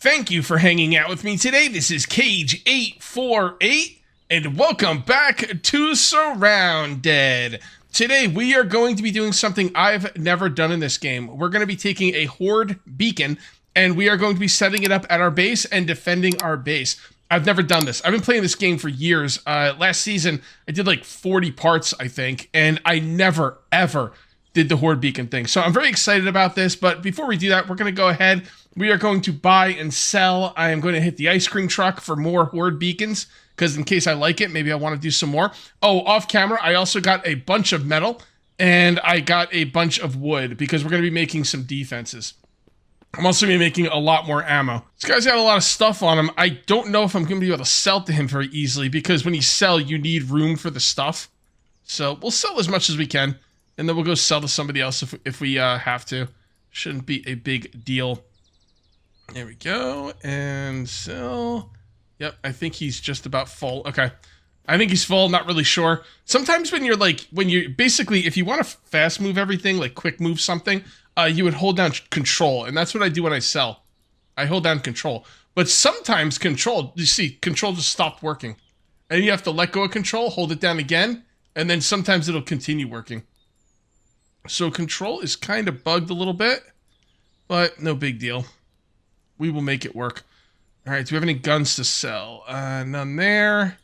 Thank you for hanging out with me today. This is Cage848, and welcome back to SurrounDead. Today, we are going to be doing something I've never done in this game. We're going to be taking a Horde beacon, and we are going to be setting it up at our base and defending our base. I've never done this. I've been playing this game for years. Last season, I did like 40 parts, I think, and I never, ever did the Horde beacon thing. So I'm very excited about this, but before we do that, we're going to go ahead. We are going to buy and sell. I am going to hit the ice cream truck for more Horde beacons, because in case I like it, maybe I want to do some more. Oh, off camera, I also got a bunch of metal, and I got a bunch of wood, because we're going to be making some defenses. I'm also going to be making a lot more ammo. This guy's got a lot of stuff on him. I don't know if I'm going to be able to sell to him very easily, because when you sell, you need room for the stuff. So we'll sell as much as we can, and then we'll go sell to somebody else if we have to. Shouldn't be a big deal. There we go, and sell. Yep, I think he's just about full. Okay, I think he's full, not really sure. Sometimes when you're basically, if you want to fast move everything, like quick move something, you would hold down control, and that's what I do when I sell. I hold down control. But sometimes control, you see, control just stopped working. And you have to let go of control, hold it down again, and then sometimes it'll continue working. So control is kind of bugged a little bit, but no big deal. We will make it work. All right, do we have any guns to sell? None there.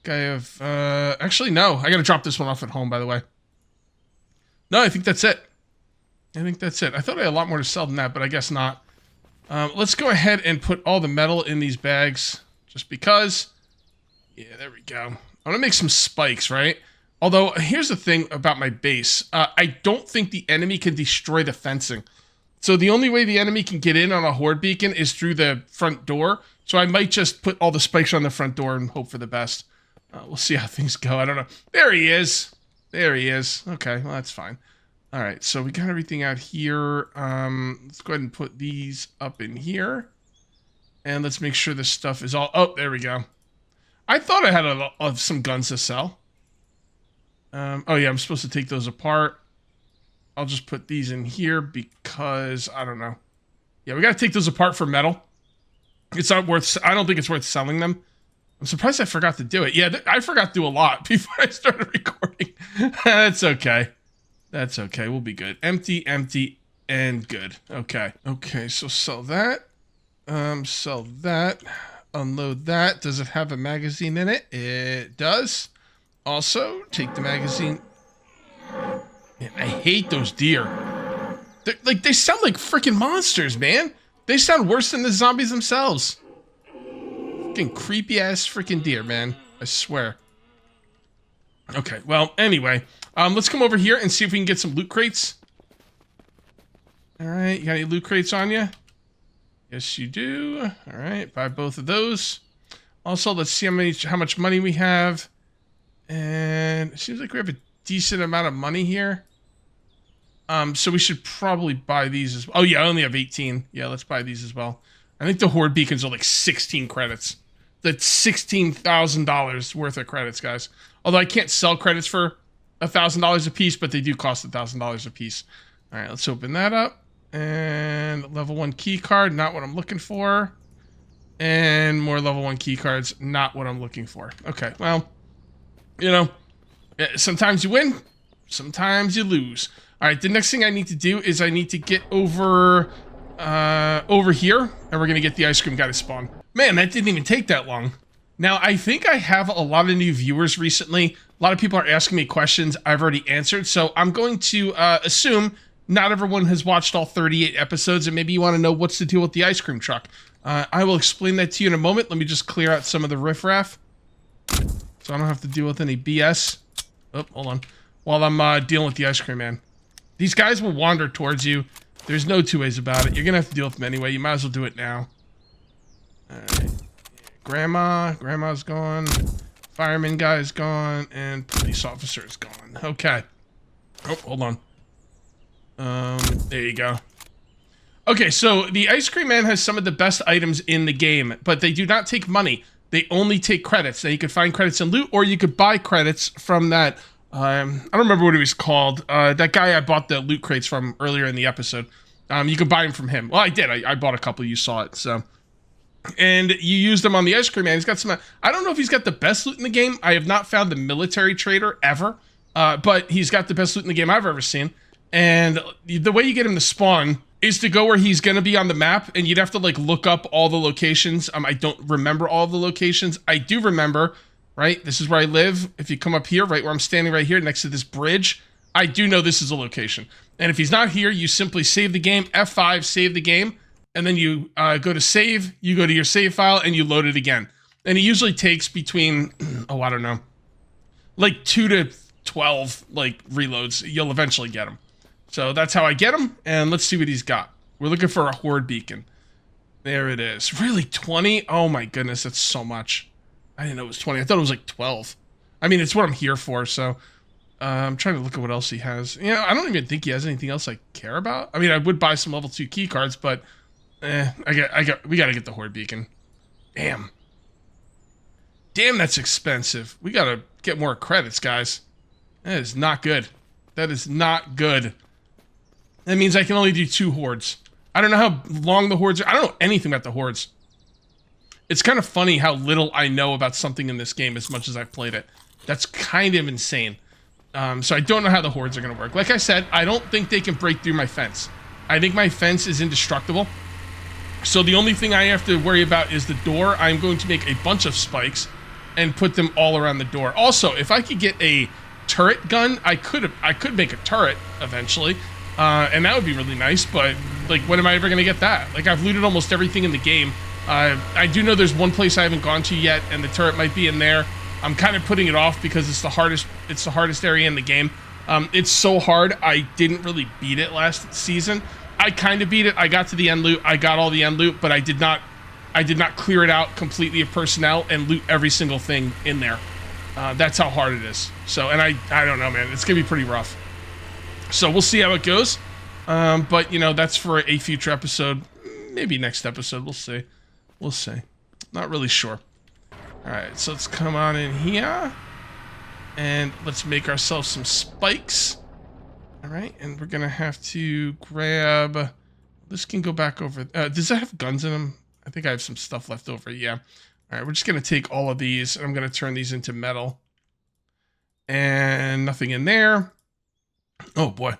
I have, actually, no. I got to drop this one off at home, by the way. No, I think that's it. I think that's it. I thought I had a lot more to sell than that, but I guess not. Let's go ahead and put all the metal in these bags, just because. Yeah, there we go. I want to make some spikes, right? Although, here's the thing about my base. I don't think the enemy can destroy the fencing. So the only way the enemy can get in on a Horde beacon is through the front door. So I might just put all the spikes on the front door and hope for the best. We'll see how things go. I don't know. There he is. There he is. Okay, well, that's fine. All right, so we got everything out here. Let's go ahead and put these up in here. And let's make sure this stuff is all... Oh, there we go. I thought I had some guns to sell. Oh, yeah, I'm supposed to take those apart. I'll just put these in here because, I don't know. Yeah, we got to take those apart for metal. It's not worth... I don't think it's worth selling them. I'm surprised I forgot to do it. Yeah, I forgot to do a lot before I started recording. That's okay. That's okay. We'll be good. Empty, empty, and good. Okay. Okay, so sell that. Sell that. Unload that. Does it have a magazine in it? It does. Also, take the magazine... Man, I hate those deer. They sound like freaking monsters, man. They sound worse than the zombies themselves. Freaking creepy ass freaking deer, man. I swear. Okay, well, anyway. Let's come over here and see if we can get some loot crates. Alright, you got any loot crates on you? Yes, you do. Alright, buy both of those. Also, let's see how much money we have. And it seems like we have a decent amount of money here. So we should probably buy these as well. Oh, yeah, I only have 18. Yeah, let's buy these as well. I think the Horde beacons are like 16 credits. That's $16,000 worth of credits, guys. Although I can't sell credits for $1,000 a piece, but they do cost $1,000 a piece. All right, let's open that up. And level 1 key card, not what I'm looking for. And more level 1 key cards, not what I'm looking for. Okay, well, you know, sometimes you win, sometimes you lose. All right, the next thing I need to do is I need to get over here, and we're gonna get the ice cream guy to spawn. Man, that didn't even take that long. Now, I think I have a lot of new viewers recently. A lot of people are asking me questions I've already answered, so I'm going to assume not everyone has watched all 38 episodes, and maybe you want to know what's the deal with the ice cream truck. I will explain that to you in a moment. Let me just clear out some of the riffraff, so I don't have to deal with any BS. Oh, hold on. While I'm dealing with the ice cream man. These guys will wander towards you. There's no two ways about it. You're going to have to deal with them anyway. You might as well do it now. Alright. Grandma's gone. Fireman guy's gone. And police officer's gone. Okay. Oh, hold on. There you go. Okay, so the ice cream man has some of the best items in the game, but they do not take money. They only take credits. Now, you could find credits in loot, or you could buy credits from that... I don't remember what he was called. That guy I bought the loot crates from earlier in the episode. You can buy them from him. Well, I did. I bought a couple. You saw it. So and you use them on the ice cream man. He's got some, I don't know if he's got the best loot in the game. I have not found the military trader ever, but he's got the best loot in the game I've ever seen. And the way you get him to spawn is to go where he's going to be on the map, and you'd have to like look up all the locations. I don't remember all the locations. I do remember, right? This is where I live. If you come up here, right where I'm standing right here next to this bridge, I do know this is a location. And if he's not here, you simply save the game, F5, save the game, and then you go to save, you go to your save file, and you load it again. And it usually takes between, oh, I don't know, like 2 to 12 like reloads. You'll eventually get them. So that's how I get him, and let's see what he's got. We're looking for a Horde beacon. There it is. Really, 20? Oh my goodness, that's so much. I didn't know it was 20. I thought it was like 12. I mean, it's what I'm here for, so I'm trying to look at what else he has. You know, I don't even think he has anything else I care about. I mean, I would buy some level 2 key cards, but we gotta get the Horde beacon. Damn. Damn, that's expensive. We gotta get more credits, guys. That is not good. That is not good. That means I can only do 2 hordes. I don't know how long the hordes are. I don't know anything about the hordes. It's kind of funny how little I know about something in this game as much as I've played it. That's kind of insane. So I don't know how the hordes are going to work. Like I said, I don't think they can break through my fence. I think my fence is indestructible. So the only thing I have to worry about is the door. I'm going to make a bunch of spikes and put them all around the door. Also, if I could get a turret gun, I could make a turret eventually. And that would be really nice, but like, when am I ever going to get that? Like, I've looted almost everything in the game. I do know there's one place I haven't gone to yet, and the turret might be in there. I'm kind of putting it off because it's the hardest area in the game. It's so hard, I didn't really beat it last season. I kind of beat it. I got to the end loot. I got all the end loot, but I did not clear it out completely of personnel and loot every single thing in there. That's how hard it is. So, and I don't know, man. It's going to be pretty rough. So we'll see how it goes. But, you know, that's for a future episode. Maybe next episode. We'll see. We'll see. Not really sure. All right, so let's come on in here. And let's make ourselves some spikes. All right, and we're going to have to grab... This can go back over... does that have guns in them? I think I have some stuff left over. Yeah. All right, we're just going to take all of these, and I'm going to turn these into metal. And nothing in there. Oh boy,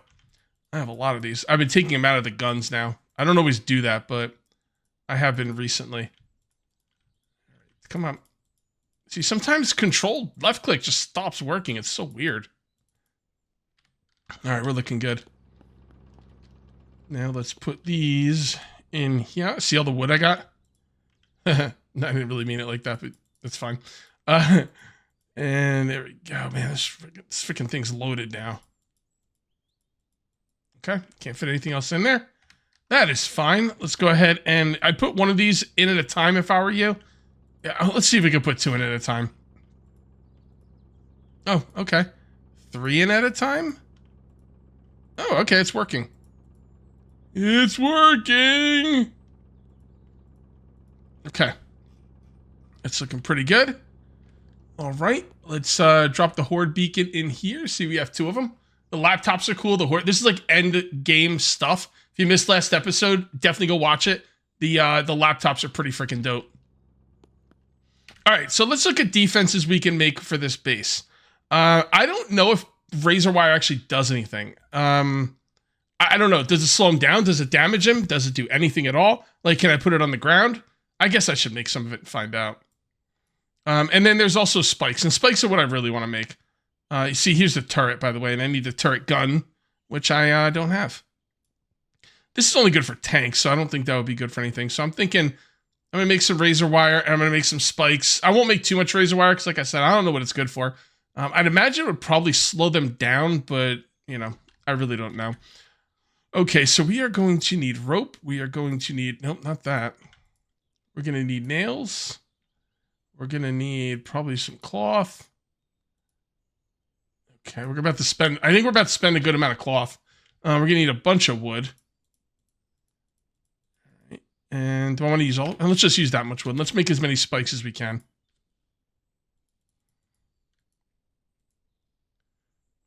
I have a lot of these. I've been taking them out of the guns now. I don't always do that, but I have been recently. Come on. See, sometimes control left click just stops working. It's so weird. All right, we're looking good. Now let's put these in here. See all the wood I got? I didn't really mean it like that, but that's fine. And there we go. Man, this freaking thing's loaded now. Okay, can't fit anything else in there. That is fine. Let's go ahead and I'd put one of these in at a time if I were you. Yeah, let's see if we can put 2 in at a time. Oh, okay. 3 in at a time? Oh, okay, it's working. It's working! Okay. It's looking pretty good. All right, let's drop the Horde beacon in here. See, we have 2 of them. The laptops are cool. The Horde, this is like end game stuff. If you missed last episode, definitely go watch it. The laptops are pretty freaking dope. All right, so let's look at defenses we can make for this base. I don't know if razor wire actually does anything. I don't know. Does it slow him down? Does it damage him? Does it do anything at all? Like, can I put it on the ground? I guess I should make some of it and find out. And then there's also spikes, and spikes are what I really want to make. You see, here's the turret, by the way, and I need the turret gun, which I don't have. This is only good for tanks, so I don't think that would be good for anything. So I'm thinking I'm going to make some razor wire, and I'm going to make some spikes. I won't make too much razor wire, because like I said, I don't know what it's good for. I'd imagine it would probably slow them down, but, you know, I really don't know. Okay, so we are going to need rope. We are going to need... Nope, not that. We're going to need nails. We're going to need probably some cloth. Okay, we're about to spend... I think we're about to spend a good amount of cloth. We're going to need a bunch of wood. All right. And do I want to use all... And let's just use that much wood. Let's make as many spikes as we can.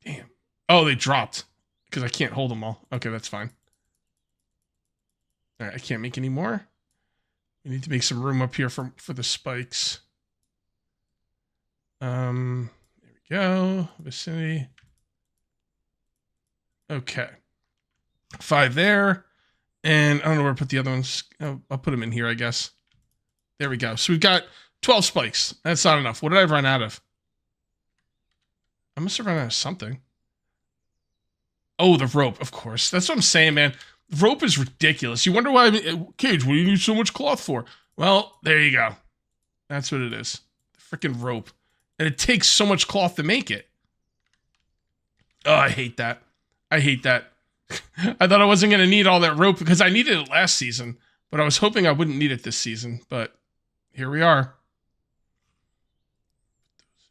Damn. Oh, they dropped. Because I can't hold them all. Okay, that's fine. All right, I can't make any more. We need to make some room up here for the spikes. There we go. Vicinity. Okay. 5 there. And I don't know where to put the other ones. I'll put them in here, I guess. There we go. So we've got 12 spikes. That's not enough. What did I run out of? I must have run out of something. Oh, the rope, of course. That's what I'm saying, man. The rope is ridiculous. You wonder why, Cage, what do you need so much cloth for? Well, there you go. That's what it is. The freaking rope. And it takes so much cloth to make it. Oh, I hate that. I hate that. I thought I wasn't going to need all that rope because I needed it last season. But I was hoping I wouldn't need it this season. But here we are.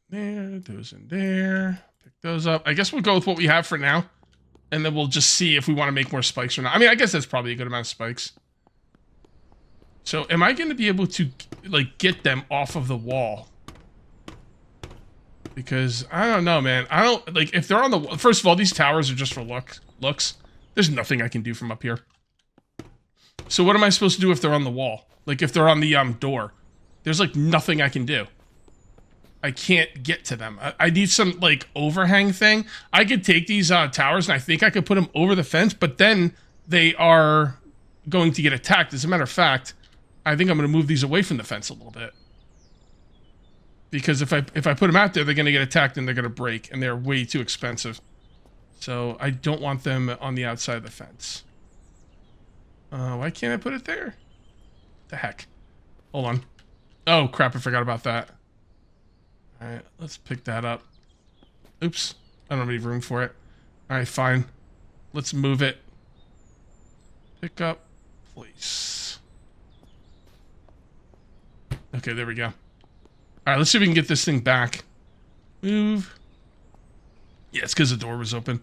There, those in there. Pick those up. I guess we'll go with what we have for now. And then we'll just see if we want to make more spikes or not. I mean, I guess that's probably a good amount of spikes. So, am I going to be able to, like, get them off of the wall? Because, I don't know, man. I don't, like, if they're on the wall... First of all, these towers are just for looks. There's nothing I can do from up here. So, what am I supposed to do if they're on the wall? Like, if they're on the, door? There's, like, nothing I can do. I can't get to them. I need some, like, overhang thing. I could take these towers, and I think I could put them over the fence, but then they are going to get attacked. As a matter of fact, I think I'm going to move these away from the fence a little bit. Because if I put them out there, they're going to get attacked, and they're going to break, and they're way too expensive. So I don't want them on the outside of the fence. Why can't I put it there? The heck? Hold on. Oh, crap, I forgot about that. Alright, let's pick that up. Oops. I don't have any room for it. Alright, fine. Let's move it. Pick up. Place. Okay, there we go. Alright, let's see if we can get this thing back. Move. Yeah, it's because the door was open.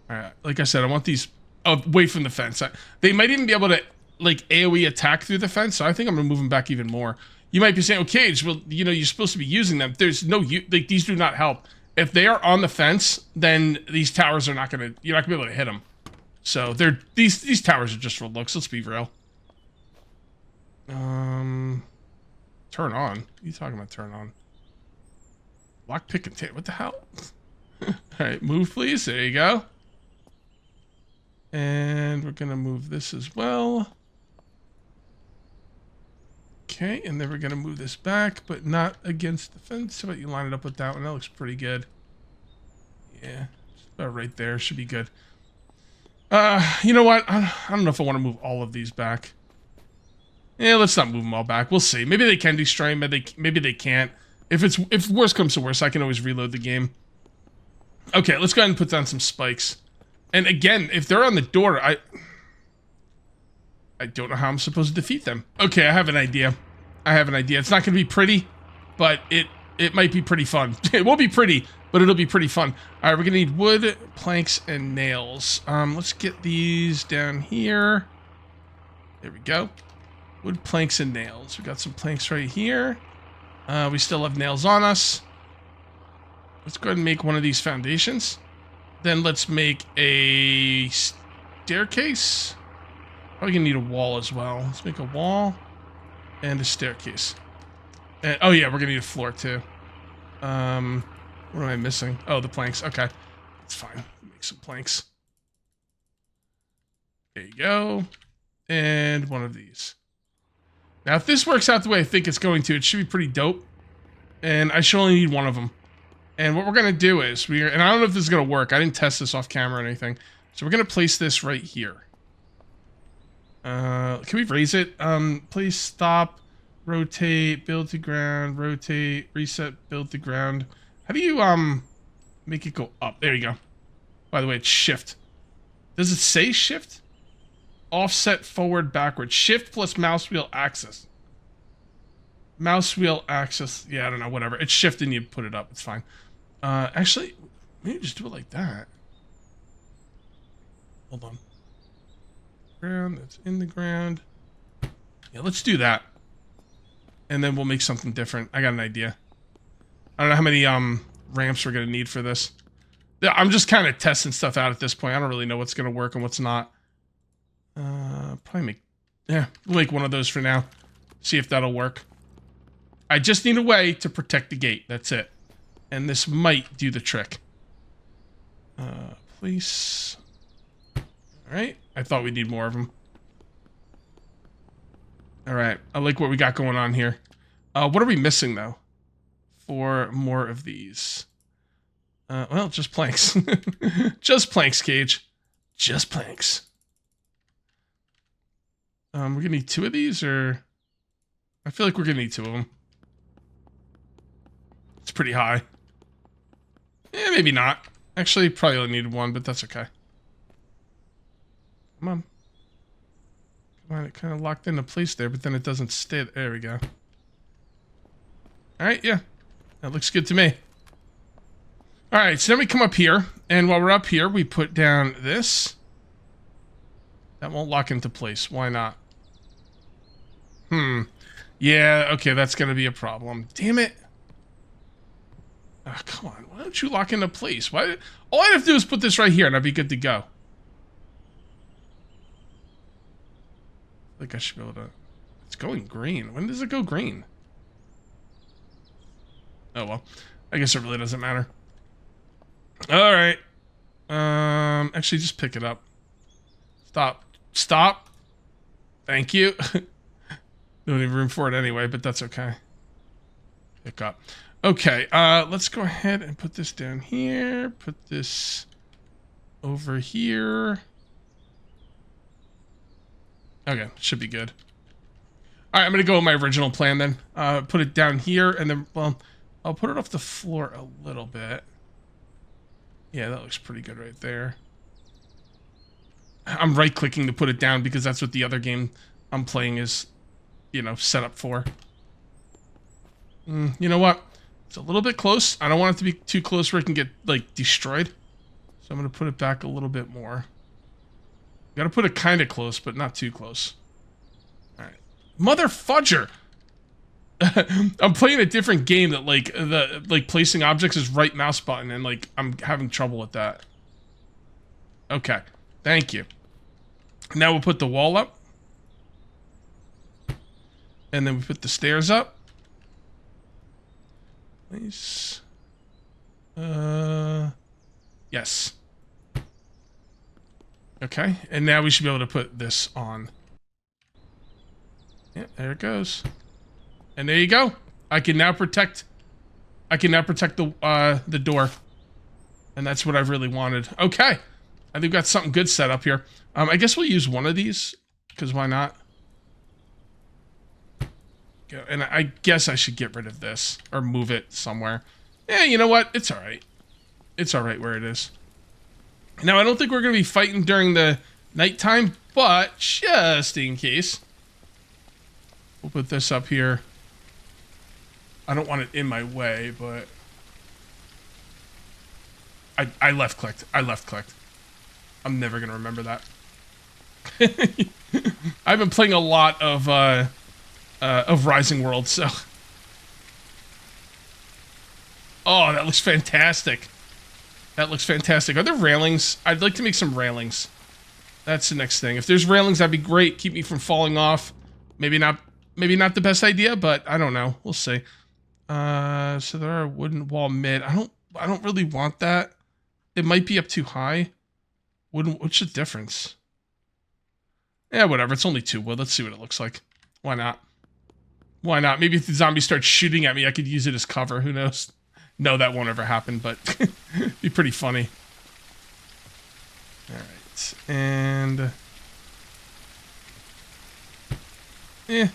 Alright, like I said, I want these away from the fence. They might even be able to, like, AoE attack through the fence, so I think I'm going to move them back even more. You might be saying, oh, Cage, well, you know, you're supposed to be using them. There's no, like, these do not help. If they are on the fence, then these towers are not going to, you're not going to be able to hit them. So, these towers are just for looks, let's be real. Turn on? What are you talking about, turn on? Lock, pick, and take, what the hell? Alright, move, please. There you go. And we're going to move this as well. Okay, and then we're going to move this back, but not against the fence. How about you line it up with that one? That looks pretty good. Yeah, just about right there. Should be good. You know what? I don't know if I want to move all of these back. Yeah, let's not move them all back. We'll see. Maybe they can destroy them, maybe they can't. If worse comes to worse, I can always reload the game. Okay, let's go ahead and put down some spikes. And again, if they're on the door, I don't know how I'm supposed to defeat them. Okay, I have an idea. It's not going to be pretty, but it might be pretty fun. It won't be pretty, but it'll be pretty fun. All right, we're going to need wood, planks, and nails. Let's get these down here. There we go. Wood, planks, and nails. We got some planks right here. We still have nails on us. Let's go ahead and make one of these foundations. Then let's make a staircase. Probably gonna need a wall as well. Let's make a wall and a staircase. And, oh yeah, we're gonna need a floor too. What am I missing? Oh, the planks. Okay, that's fine. Make some planks. There you go. And one of these. Now, if this works out the way I think it's going to, it should be pretty dope. And I should only need one of them. And what we're gonna do is and I don't know if this is gonna work. I didn't test this off camera or anything. So we're gonna place this right here. Can we raise it? Please stop, rotate, build to ground, rotate, reset, build to ground. How do you, make it go up? There you go. By the way, it's shift. Does it say shift? Offset, forward, backward. Shift plus mouse wheel axis. Mouse wheel axis. Yeah, I don't know, whatever. It's shift and you put it up. It's fine. Actually, maybe just do it like that. Hold on. Ground, that's in the ground. Yeah, let's do that. And then we'll make something different. I got an idea. I don't know how many ramps we're gonna need for this. I'm just kind of testing stuff out at this point. I don't really know what's gonna work and what's not. Probably make, yeah, we'll make one of those for now. See if that'll work. I just need a way to protect the gate. That's it. And this might do the trick. Police. Alright. I thought we'd need more of them. Alright. I like what we got going on here. What are we missing, though? For more of these. Well, just planks. Just planks, Cage. Just planks. We're gonna need 2 of these, or... I feel like we're gonna need 2 of them. It's pretty high. Eh, maybe not. Actually, probably only need 1, but that's okay. Come on. Come on, it kind of locked into place there, but then it doesn't stay. There we go. Alright, yeah. That looks good to me. Alright, so then we come up here, and while we're up here, we put down this. That won't lock into place. Why not? Yeah, okay, that's gonna be a problem. Damn it. Oh, come on. Why don't you lock into place? Why? All I have to do is put this right here, and I'd be good to go. I think I should be able to... It's going green. When does it go green? Oh, well. I guess it really doesn't matter. Alright. Actually, just pick it up. Stop. Stop. Thank you. Don't need room for it anyway, but that's okay. Pick up. Okay, let's go ahead and put this down here. Put this over here. Okay, should be good. Alright, I'm gonna go with my original plan then. Put it down here, and then, well, I'll put it off the floor a little bit. Yeah, that looks pretty good right there. I'm right-clicking to put it down because that's what the other game I'm playing is, you know, set up for. You know what? It's a little bit close. I don't want it to be too close where it can get, like, destroyed. So I'm going to put it back a little bit more. Got to put it kind of close, but not too close. Alright. Mother fudger! I'm playing a different game that, like, placing objects is right mouse button, and, like, I'm having trouble with that. Okay. Thank you. Now we'll put the wall up. And then we put the stairs up. Nice. Yes. Okay, and now we should be able to put this on. Yeah, there it goes. And there you go. I can now protect the door. And that's what I've really wanted. Okay. I think we've got something good set up here. I guess we'll use one of these, because why not? And I guess I should get rid of this, or move it somewhere. Yeah, you know what? It's alright. It's alright where it is. Now, I don't think we're going to be fighting during the nighttime, but just in case, we'll put this up here. I don't want it in my way, but... I left-clicked. I left-clicked. I'm never going to remember that. I've been playing a lot of Rising World, so... Oh, that looks fantastic. That looks fantastic. Are there railings? I'd like to make some railings. That's the next thing. If there's railings, that'd be great. Keep me from falling off. Maybe not the best idea, but I don't know. We'll see. So there are wooden wall mid. I don't really want that. It might be up too high. What's the difference? Yeah, whatever. It's only 2 wood. Let's see what it looks like. Why not? Why not? Maybe if the zombie starts shooting at me, I could use it as cover. Who knows? No, that won't ever happen, but it'd be pretty funny. Alright. And... Eh.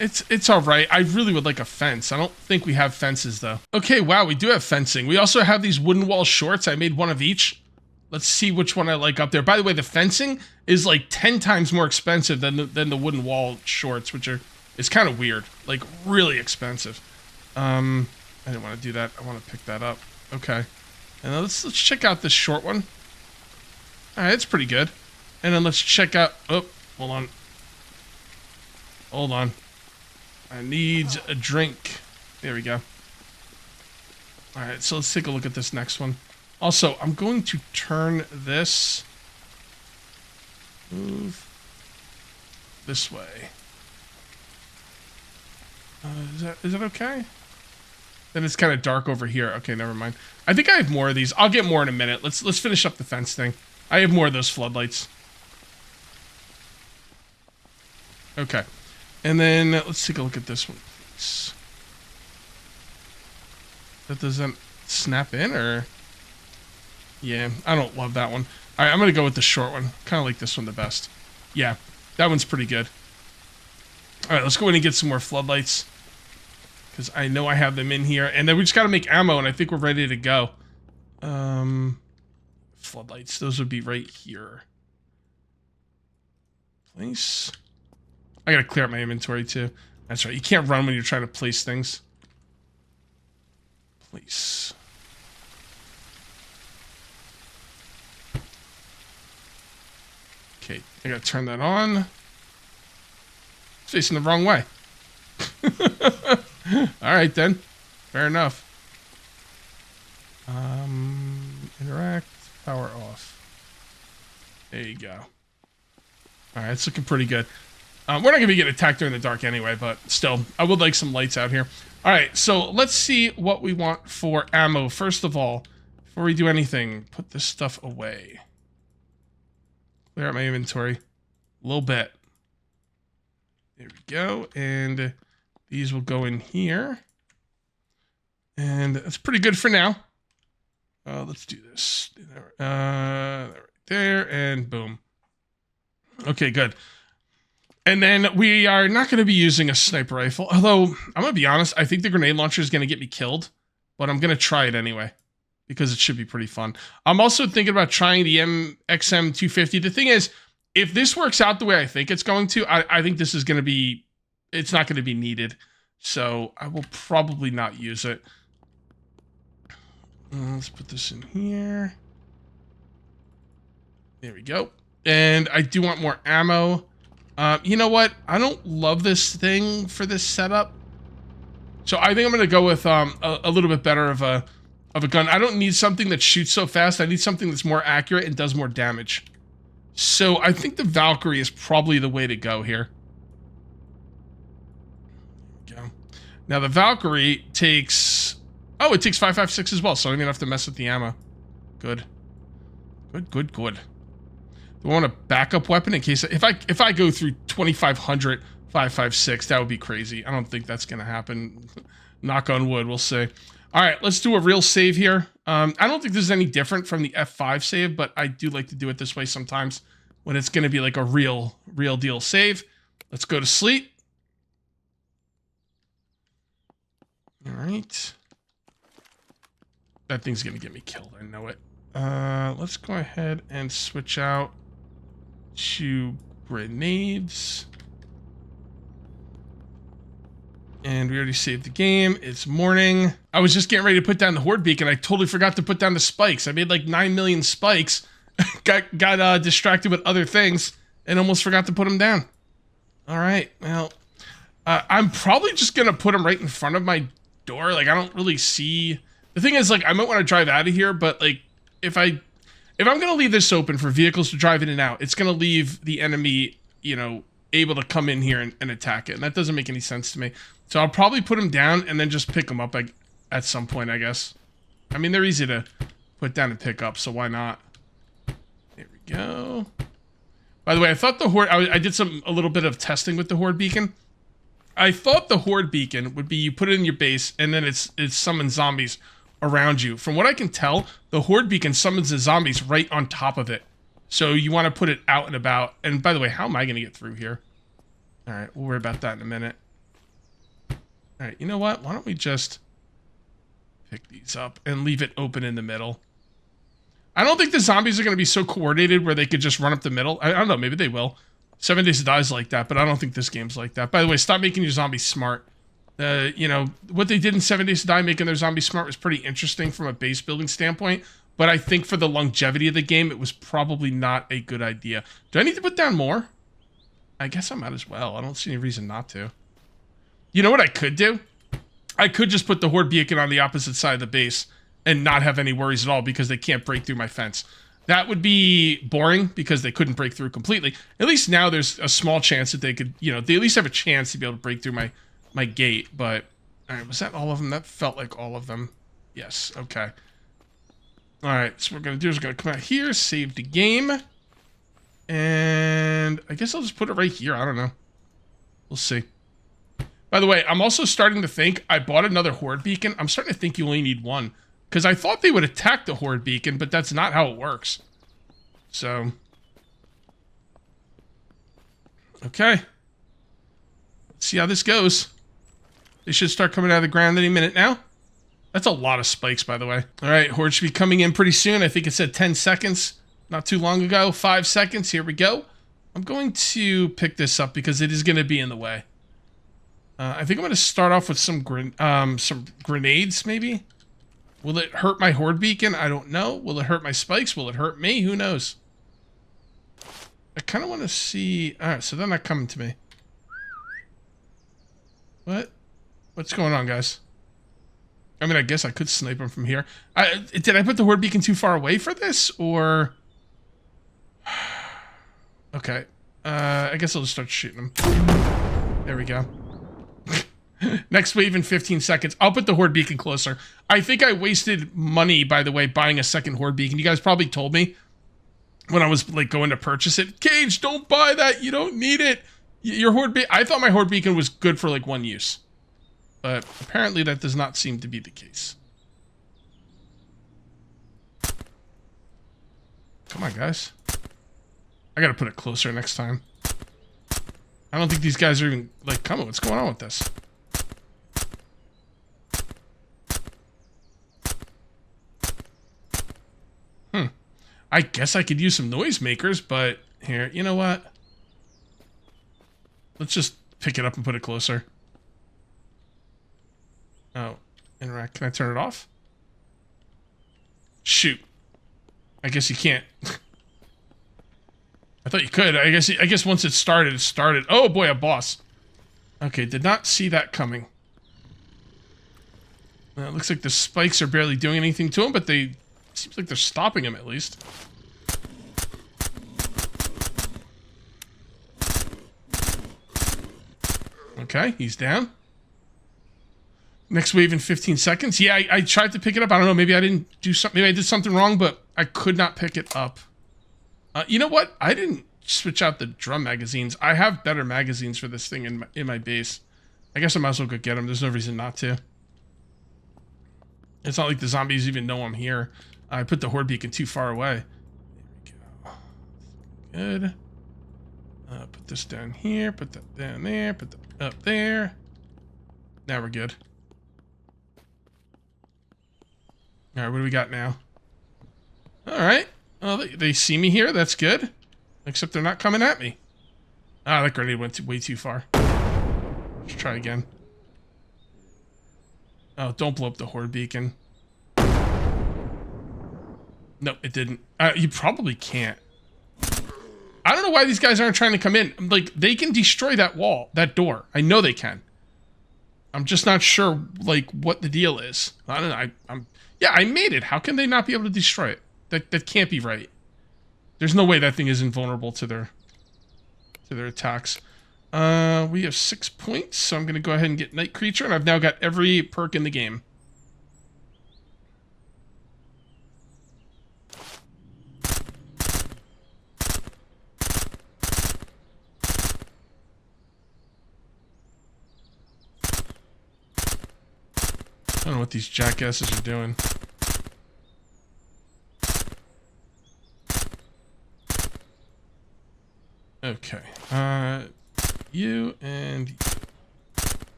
It's alright. I really would like a fence. I don't think we have fences, though. Okay, wow, we do have fencing. We also have these wooden wall shorts. I made one of each. Let's see which one I like up there. By the way, the fencing is like 10 times more expensive than the wooden wall shorts, which are... It's kind of weird. Like, really expensive. I didn't want to do that. I want to pick that up. Okay. And then let's check out this short one. Alright, it's pretty good. And then let's check out... Oh, hold on. Hold on. I need a drink. There we go. Alright, so let's take a look at this next one. Also, I'm going to turn this... Move... this way. Is that okay? Then it's kind of dark over here. Okay, never mind. I think I have more of these. I'll get more in a minute. Let's finish up the fence thing. I have more of those floodlights. Okay. And then let's take a look at this one, please. That doesn't snap in, or... Yeah, I don't love that one. All right, I'm going to go with the short one. Kind of like this one the best. Yeah, that one's pretty good. All right, let's go in and get some more floodlights, because I know I have them in here. And then we just got to make ammo, and I think we're ready to go. Floodlights, those would be right here. Place. I got to clear up my inventory, too. That's right, you can't run when you're trying to place things. Place. Okay, I gotta turn that on. It's facing the wrong way. Alright then. Fair enough. Interact, power off. There you go. Alright, it's looking pretty good. We're not gonna be getting attacked during the dark anyway, but still, I would like some lights out here. Alright, so let's see what we want for ammo. First of all, before we do anything, put this stuff away. Clear out my inventory a little bit. There we go. And these will go in here. And that's pretty good for now. Let's do this. Right there, and boom. Okay, good. And then we are not going to be using a sniper rifle. Although, I'm going to be honest, I think the grenade launcher is going to get me killed. But I'm going to try it anyway, because it should be pretty fun. I'm also thinking about trying the XM250. The thing is, if this works out the way I think it's going to, I think this is going to be... It's not going to be needed. So, I will probably not use it. Let's put this in here. There we go. And I do want more ammo. You know what? I don't love this thing for this setup. So I think I'm going to go with a little bit better of a gun. I don't need something that shoots so fast. I need something that's more accurate and does more damage. So I think the Valkyrie is probably the way to go here. There we go. Now the Valkyrie takes... Oh, it takes 5.56 as well, so I don't even have to mess with the ammo. Good. Good, good, good. Do I want a backup weapon in case... If I go through 2,500 5.56, that would be crazy. I don't think that's going to happen. Knock on wood, we'll see. All right, let's do a real save here. I don't think this is any different from the F5 save, but I do like to do it this way sometimes when it's going to be like a real deal save. Let's go to sleep. All right. That thing's going to get me killed, I know it. Let's go ahead and switch out to grenades. And we already saved the game. It's morning. I was just getting ready to put down the Horde beacon. I totally forgot to put down the spikes. I made like 9 million spikes. got distracted with other things and almost forgot to put them down. All right. Well, I'm probably just going to put them right in front of my door. Like, I don't really see... The thing is, like, I might want to drive out of here, but, like, if I'm going to leave this open for vehicles to drive in and out, it's going to leave the enemy, you know, able to come in here and attack it. And that doesn't make any sense to me. So I'll probably put them down and then just pick them up at some point, I guess. I mean, they're easy to put down and pick up, so why not? There we go. By the way, I thought the Horde... I did a little bit of testing with the Horde beacon. I thought the Horde beacon would be you put it in your base and then it summons zombies around you. From what I can tell, the Horde beacon summons the zombies right on top of it. So you want to put it out and about. And by the way, how am I going to get through here? All right, we'll worry about that in a minute. All right, you know what? Why don't we just pick these up and leave it open in the middle? I don't think the zombies are going to be so coordinated where they could just run up the middle. I don't know, maybe they will. 7 Days to Die is like that, but I don't think this game's like that. By the way, stop making your zombies smart. You know, what they did in 7 Days to Die, making their zombies smart, was pretty interesting from a base building standpoint. But I think for the longevity of the game, it was probably not a good idea. Do I need to put down more? I guess I might as well. I don't see any reason not to. You know what I could do? I could just put the Horde beacon on the opposite side of the base and not have any worries at all because they can't break through my fence. That would be boring because they couldn't break through completely. At least now there's a small chance that they could, you know, they at least have a chance to be able to break through my gate, but all right, was that all of them? That felt like all of them. Yes, okay. All right, so what we're gonna do is we're gonna come out here, save the game, and I guess I'll just put it right here. I don't know. We'll see. By the way, I'm also starting to think I bought another Horde beacon. I'm starting to think you only need one because I thought they would attack the Horde beacon, but that's not how it works. So, okay. Let's see how this goes. They should start coming out of the ground any minute now. That's a lot of spikes, by the way. All right, Horde should be coming in pretty soon. I think it said 10 seconds not too long ago. 5 seconds. Here we go. I'm going to pick this up because it is going to be in the way. I think I'm going to start off with some grenades, maybe. Will it hurt my Horde beacon? I don't know. Will it hurt my spikes? Will it hurt me? Who knows? I kind of want to see... All right, so they're not coming to me. What? What's going on, guys? I mean, I guess I could snipe them from here. Did I put the Horde beacon too far away for this, or... Okay. I guess I'll just start shooting them. There we go. Next wave in 15 seconds. I'll put the Horde beacon closer. I think I wasted money, by the way, buying a second Horde beacon. You guys probably told me when I was like going to purchase it, Cage, don't buy that. You don't need it. Your Horde beacon. I thought my Horde beacon was good for like one use, but apparently that does not seem to be the case. Come on, guys. I gotta put it closer next time. I don't think these guys are even like coming. What's going on with this? I guess I could use some noisemakers, but here, you know what? Let's just pick it up and put it closer. Oh, interact. Can I turn it off? Shoot. I guess you can't. I thought you could. I guess once it started, it started. Oh boy, a boss. Okay, did not see that coming. It looks like the spikes are barely doing anything to him, but they... Seems like they're stopping him at least. Okay, he's down. Next wave in 15 seconds. Yeah, I tried to pick it up. I don't know. Maybe I didn't do something. Maybe I did something wrong, but I could not pick it up. You know what? I didn't switch out the drum magazines. I have better magazines for this thing in my base. I guess I might as well go get them. There's no reason not to. It's not like the zombies even know I'm here. I put the Horde beacon too far away. There we go. Good. Put this down here. Put that down there. Put that up there. Now we're good. All right, what do we got now? All right. Well, they see me here. That's good. Except they're not coming at me. Ah, that grenade went way too far. Let's try again. Oh, don't blow up the Horde beacon. No, it didn't. You probably can't. I don't know why these guys aren't trying to come in. Like, they can destroy that wall, that door. I know they can. I'm just not sure, like, what the deal is. I don't know. Yeah, I made it. How can they not be able to destroy it? That can't be right. There's no way that thing is invulnerable to their attacks. We have 6 points, so I'm going to go ahead and get Night Creature, and I've now got every perk in the game. I don't know what these jackasses are doing. Okay. You and you.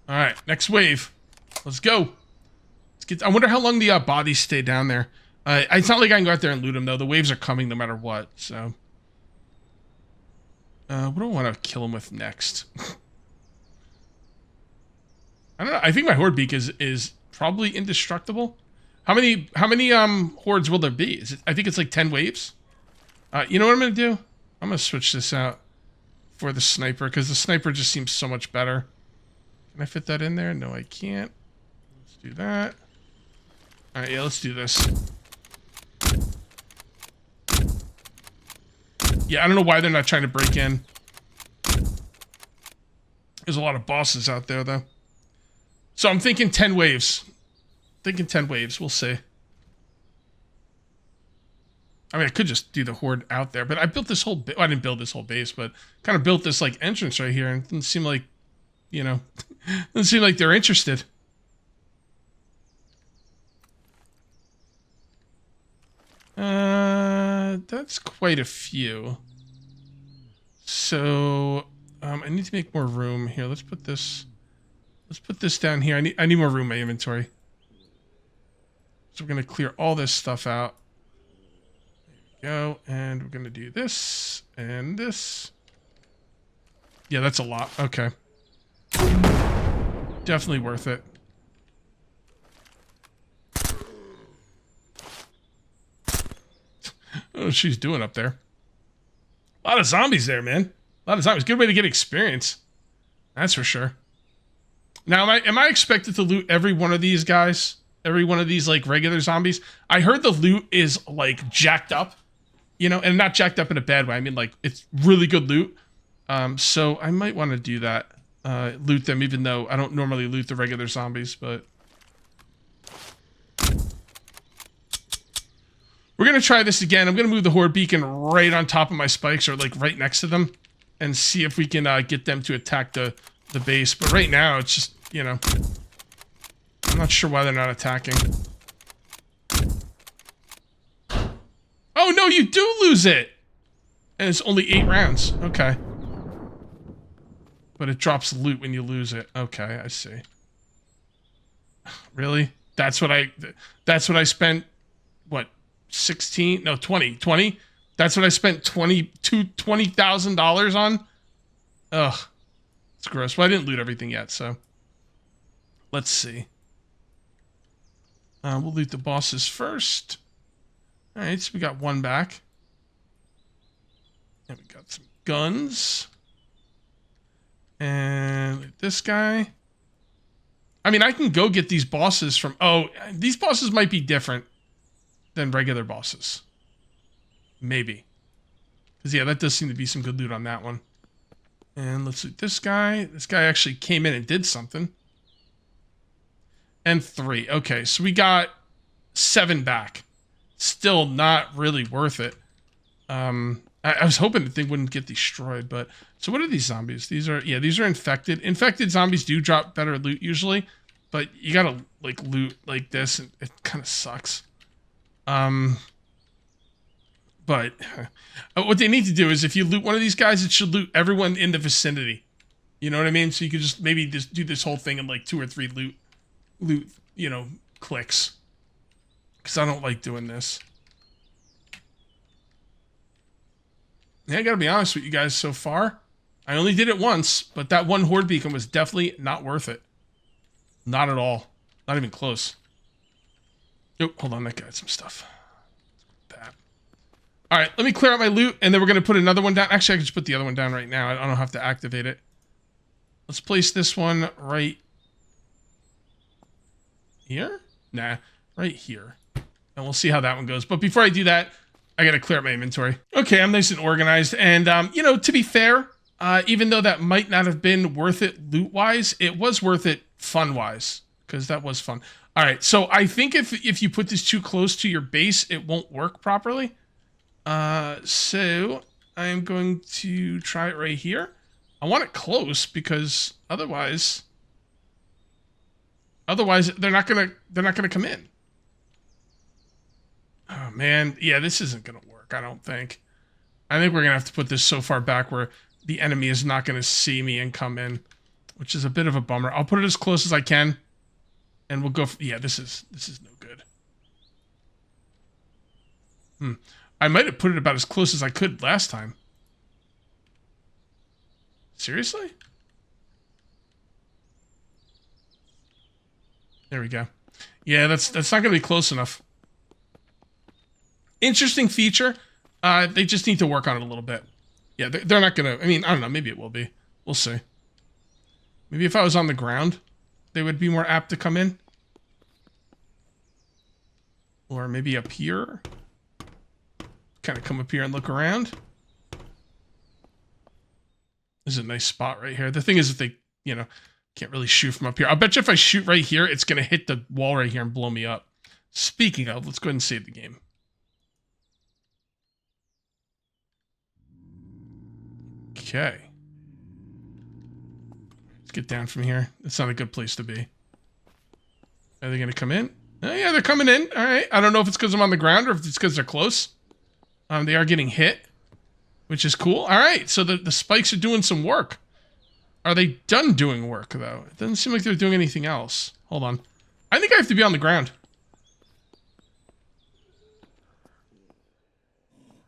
Alright, next wave. Let's go. I wonder how long the bodies stay down there. It's not like I can go out there and loot them, though. The waves are coming no matter what, so... what do I want to kill them with next? I don't know. I think my Horde beak is probably indestructible. How many hordes will there be? I think it's like 10 waves. You know what I'm gonna do? I'm gonna switch this out for the sniper because the sniper just seems so much better. Can I fit that in there? No, I can't. Let's do that. All right, yeah, let's do this. Yeah, I don't know why they're not trying to break in. There's a lot of bosses out there, though. So I'm thinking 10 waves. Thinking 10 waves. We'll see. I mean, I could just do the Horde out there, but I built this whole... Well, I didn't build this whole base, but kind of built this, like, entrance right here, and it didn't seem like, you know... doesn't seem like they're interested. That's quite a few. So, I need to make more room here. Let's put this down here. I need more room in my inventory. So we're gonna clear all this stuff out. There we go, and we're gonna do this and this. Yeah, that's a lot. Okay. Definitely worth it. Oh, she's doing up there. A lot of zombies there, man. A lot of zombies. Good way to get experience. That's for sure. Now, am I expected to loot every one of these guys? Every one of these, like, regular zombies? I heard the loot is, like, jacked up. You know, and not jacked up in a bad way. I mean, like, it's really good loot. So I might want to do that. Loot them, even though I don't normally loot the regular zombies, but... We're going to try this again. I'm going to move the Horde beacon right on top of my spikes, or like right next to them, and see if we can get them to attack the base. But right now, it's just, you know, I'm not sure why they're not attacking. Oh, no, you do lose it! And it's only 8 rounds. Okay. But it drops loot when you lose it. Okay, I see. Really? That's what I spent, what? 16 no 20 that's what I spent $20,000 on. Ugh, it's gross. Well, I didn't loot everything yet, so let's see. We'll loot the bosses first. All right, so we got one back, and we got some guns, and loot this guy. I mean, I can go get these bosses from... Oh, these bosses might be different than regular bosses. Maybe. Because, yeah, that does seem to be some good loot on that one. And let's loot this guy. This guy actually came in and did something. And 3. Okay, so we got 7 back. Still not really worth it. I was hoping that they wouldn't get destroyed, but... So what are these zombies? These are infected. Infected zombies do drop better loot usually, but you gotta, like, loot like this, and it kind of sucks. But what they need to do is, if you loot one of these guys, it should loot everyone in the vicinity. You know what I mean? So you could just maybe just do this whole thing in like 2 or 3 loot, you know, clicks. Because I don't like doing this. Yeah, I gotta be honest with you guys so far. I only did it once, but that one Horde beacon was definitely not worth it. Not at all. Not even close. Oh, hold on, that got some stuff. That. All right, let me clear out my loot, and then we're going to put another one down. Actually, I can just put the other one down right now. I don't have to activate it. Let's place this one right here? Nah, right here. And we'll see how that one goes. But before I do that, I got to clear out my inventory. Okay, I'm nice and organized. And, you know, to be fair, even though that might not have been worth it loot-wise, it was worth it fun-wise, because that was fun. All right, so I think if you put this too close to your base, it won't work properly. So I am going to try it right here. I want it close because otherwise they're not gonna come in. Oh man, yeah, this isn't gonna work. I don't think. I think we're gonna have to put this so far back where the enemy is not gonna see me and come in, which is a bit of a bummer. I'll put it as close as I can. And we'll go for, yeah, this is no good. I might have put it about as close as I could last time. Seriously? There we go. Yeah, that's not going to be close enough. Interesting feature. They just need to work on it a little bit. Yeah, they're not going to, I mean, I don't know, maybe it will be. We'll see. Maybe if I was on the ground, they would be more apt to come in. Or maybe up here. Kind of come up here and look around. This is a nice spot right here. The thing is, if they you know, can't really shoot from up here. I'll bet you if I shoot right here, it's going to hit the wall right here and blow me up. Speaking of, let's go ahead and save the game. Okay. Let's get down from here. It's not a good place to be. Are they going to come in? Oh, yeah, they're coming in. All right. I don't know if it's because I'm on the ground or if it's because they're close. They are getting hit, which is cool. All right. So the spikes are doing some work. Are they done doing work, though? It doesn't seem like they're doing anything else. Hold on. I think I have to be on the ground.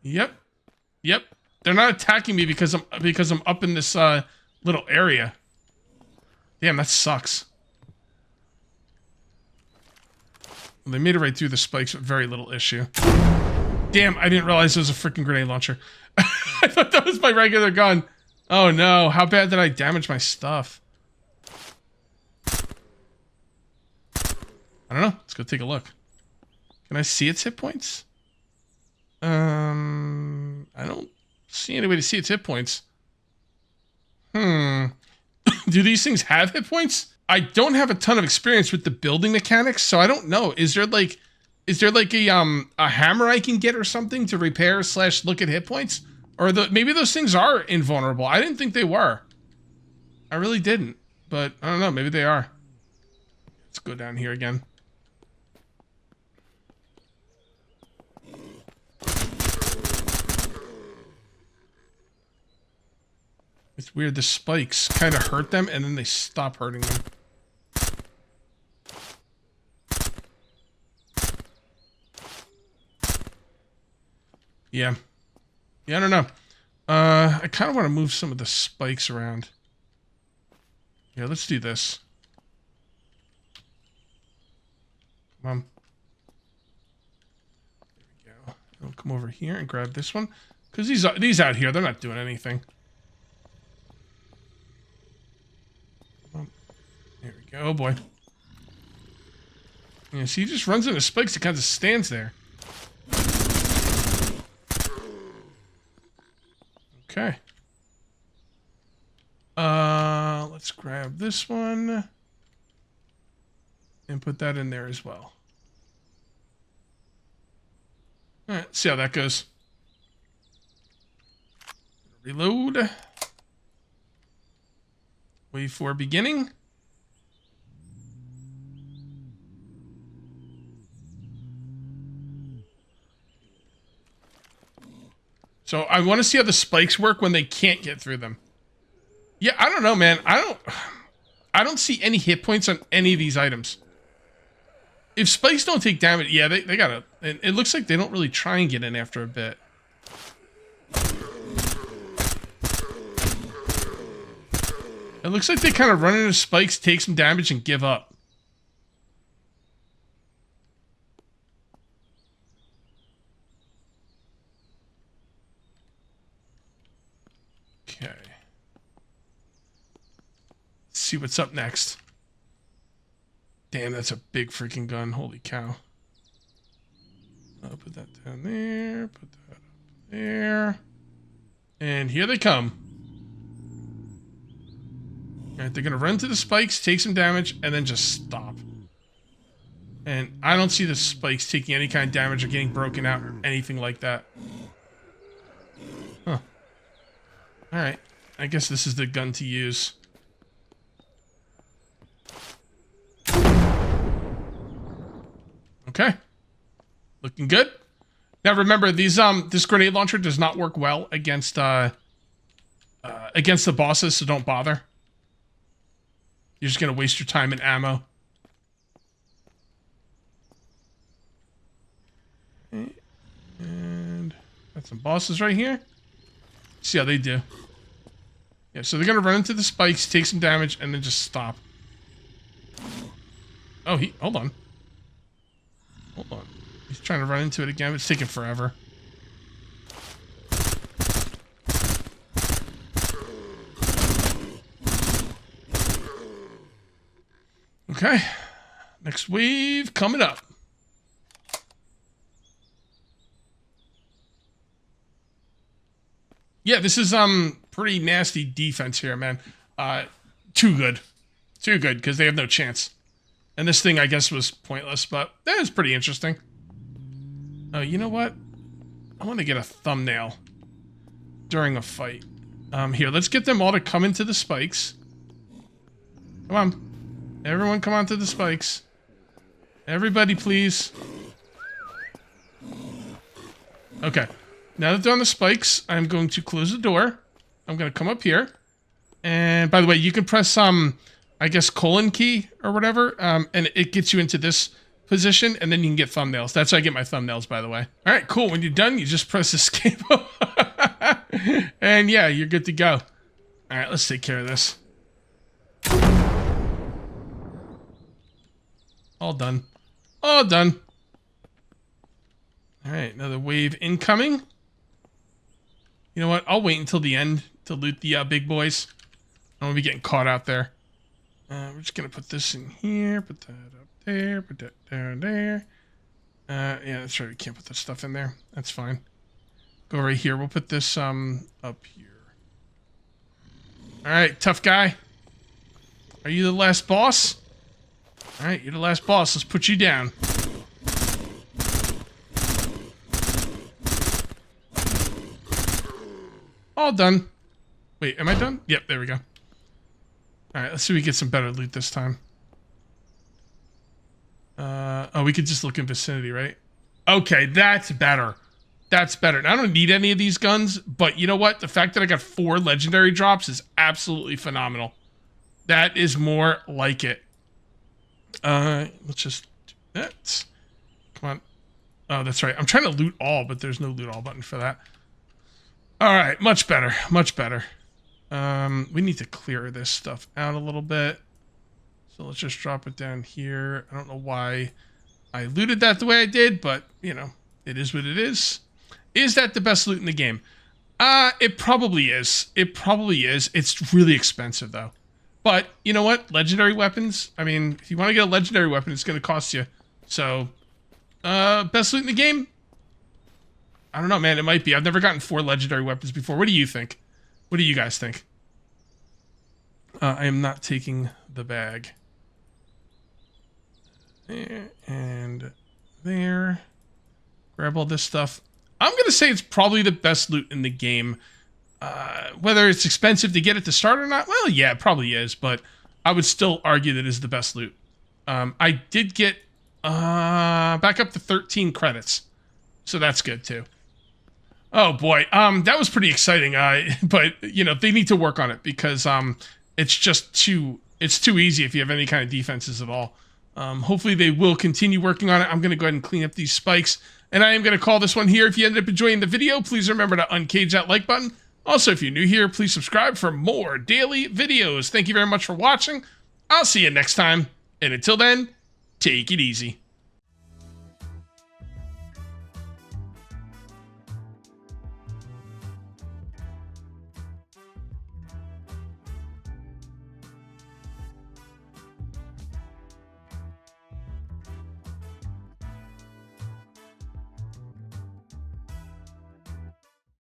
Yep. Yep. They're not attacking me because I'm up in this little area. Damn, that sucks. Well, they made it right through the spikes with very little issue. Damn, I didn't realize it was a freaking grenade launcher. I thought that was my regular gun. Oh no, how bad did I damage my stuff? I don't know. Let's go take a look. Can I see its hit points? I don't see any way to see its hit points. Do these things have hit points? I don't have a ton of experience with the building mechanics, so I don't know. Is there like a hammer I can get or something to repair / look at hit points? Or maybe those things are invulnerable. I didn't think they were. I really didn't. But I don't know, maybe they are. Let's go down here again. It's weird, the spikes kind of hurt them and then they stop hurting them. Yeah. Yeah, I don't know. I kind of want to move some of the spikes around. Yeah, let's do this. Come on. There we go. I'll come over here and grab this one. Because these out here, they're not doing anything. There we go. Oh, boy. Yeah, see, he just runs into spikes. He kind of stands there. Okay. Let's grab this one. And put that in there as well. Alright, see how that goes. Reload. Wait for beginning. So I want to see how the spikes work when they can't get through them. Yeah, I don't know, man. I don't see any hit points on any of these items. If spikes don't take damage, yeah, they gotta... It looks like they don't really try and get in after a bit. It looks like they kind of run into spikes, take some damage, and give up. Okay. Let's see what's up next. Damn, that's a big freaking gun. Holy cow. I'll put that down there. Put that up there. And here they come. Alright, they're going to run to the spikes, take some damage, and then just stop. And I don't see the spikes taking any kind of damage or getting broken out or anything like that. Huh. Alright. I guess this is the gun to use. Okay. Looking good. Now remember, these this grenade launcher does not work well against the bosses, so don't bother. You're just gonna waste your time and ammo. Okay. And got some bosses right here. See how they do. Yeah, so they're gonna run into the spikes, take some damage, and then just stop. Oh, hold on. Hold on. He's trying to run into it again. It's taking forever. Okay. Next wave coming up. Yeah, this is pretty nasty defense here, man. too good. Too good, because they have no chance. And this thing, I guess, was pointless, but that is pretty interesting. Oh, you know what? I want to get a thumbnail during a fight. Here, let's get them all to come into the spikes. Come on. Everyone come onto the spikes. Everybody, please. Okay. Now that they're on the spikes, I'm going to close the door. I'm going to come up here. And by the way, you can press I guess colon key or whatever, and it gets you into this position, and then you can get thumbnails. That's how I get my thumbnails, by the way. All right, cool. When you're done, you just press escape. And yeah, you're good to go. All right, let's take care of this. All done. All done. All right, another wave incoming. You know what? I'll wait until the end to loot the big boys. I don't want to be getting caught out there. We're just going to put this in here, put that up there, put that down there. Yeah, that's right. We can't put this stuff in there. That's fine. Go right here. We'll put this up here. All right, tough guy. Are you the last boss? All right, you're the last boss. Let's put you down. All done. Wait, am I done? Yep, there we go. All right, let's see if we get some better loot this time. Oh, we could just look in vicinity, right? Okay, that's better. That's better. Now, I don't need any of these guns, but you know what? The fact that I got 4 legendary drops is absolutely phenomenal. That is more like it. Let's just do that. Come on. Oh, that's right. I'm trying to loot all, but there's no loot all button for that. All right, much better. Much better. We need to clear this stuff out a little bit. So let's just drop it down here. I don't know why I looted that the way I did, but, you know, it is what it is. Is that the best loot in the game? It probably is. It probably is. It's really expensive, though. But, you know what? Legendary weapons, I mean, if you want to get a legendary weapon, it's going to cost you. So, best loot in the game? I don't know, man. It might be. I've never gotten 4 legendary weapons before. What do you think? What do you guys think? I am not taking the bag. There and there. Grab all this stuff. I'm going to say it's probably the best loot in the game. Whether it's expensive to get it to start or not, well, yeah, it probably is. But I would still argue that it is the best loot. I did get back up to 13 credits. So that's good, too. Oh, boy. That was pretty exciting. But, you know, they need to work on it because it's just too easy if you have any kind of defenses at all. Hopefully they will continue working on it. I'm going to go ahead and clean up these spikes. And I am going to call this one here. If you ended up enjoying the video, please remember to uncage that like button. Also, if you're new here, please subscribe for more daily videos. Thank you very much for watching. I'll see you next time. And until then, take it easy.